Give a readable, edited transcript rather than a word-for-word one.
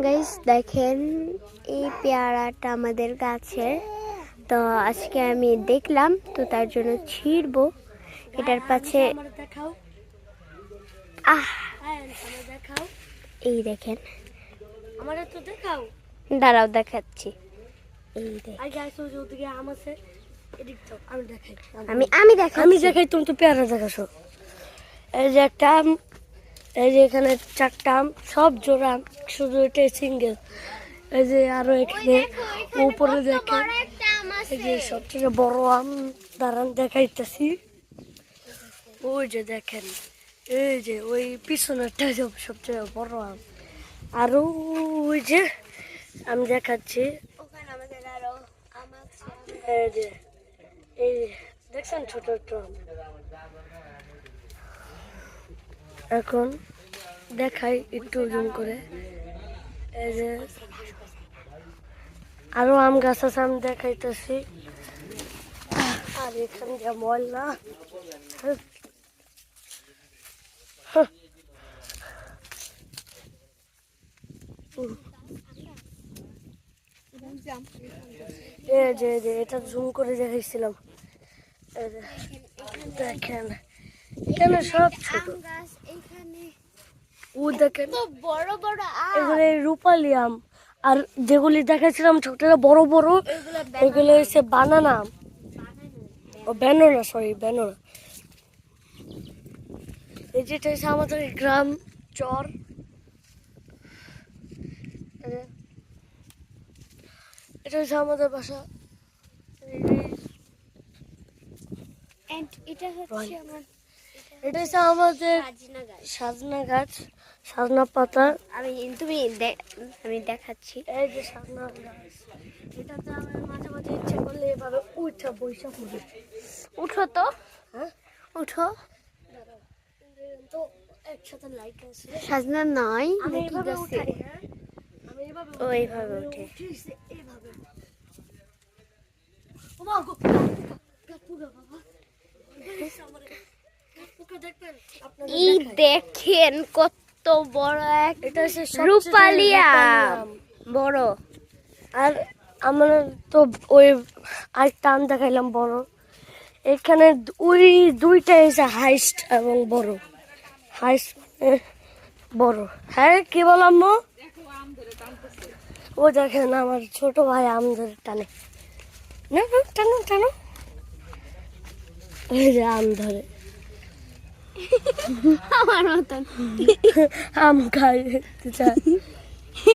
Guys দেখেন এই পেয়ারাটা আমাদের গাছের, তো আজকে আমি দেখলাম তো তার জন্য ছিঁড়বো এটার পাশে। এই দেখেন, দাঁড়াও দেখাচ্ছি। এই আমি দেখাই, তুমি তো পেয়ারা দেখাছো। এই যে একটা আম, এই যে এখানে চারটা আম, সব জোড়া আম, শুধু এটাই সিঙ্গেল। এই যে আরো এখানে উপরে দেখেন, এই যে সবচেয়ে বড় আম, দাঁড়ান দেখাইতেছি। ওই যে দেখেন, এই যে ওই পিছনেরটা সবচেয়ে বড় আম। আরো ওই যে আমি দেখাচ্ছি, এই যে এই দেখছেন ছোট ছোট আম। এখন দেখাই একটু জুম করে, এই যে আরো আম গাছ আছে, আমি দেখাইতেছি। আর এখানে যা ময়লা, এই যে এটা জুম করে দেখাইছিলাম। এই যে দেখেন এখানে সব ছোট, ও দেখেন বড় বড় এগুলো রূপালি আম। আর যেগুলি দেখাচ্ছিলাম ছোটটা বড় বড়, এগুলো হচ্ছে বানানা আম, ও ব্যানানা, সরি ব্যানানা। এই যেটা হচ্ছে আমাদের গ্রাম চর, এটা হচ্ছে আমাদের বাসা। এটা হচ্ছে আমাদের সাজনা গাছ, সাজনা পাতা। আমি দেখাচ্ছি। এই যে সাজনা গাছ, এটাতে আমি মাঝে মাঝে ইচ্ছে করলে এভাবে উঠা বৈশা পড়ি। উঠো তো, হ্যাঁ উঠো। তো একসাথে লাইট আছে, সাজনা নয়, আমি নাকি এভাবে গাছে? উঠাই। হ্যাঁ আমি এভাবে ও এইভাবে উঠে। এইভাবে। ও মা গো, কাপুরা বাবা, কাপুকে দেখবেন আপনারা? এই দেখেন কত বড় এক এটা হচ্ছে সবচেয়ে রূপালি আম, আম। বড়। আর আমরা তো ওই আরেকটা আম দেখাইলাম বড়। এখানে ওই দুইটা এসে হাইস্ট এবং বড়, হাইস্ট বড়। হ্যাঁ কি বললাম, ও দেখেন আমার ছোট ভাই আম ধরে টানে, না না টানো টানো, ওই যে আম ধরে আমার মতন আম খাই চায়।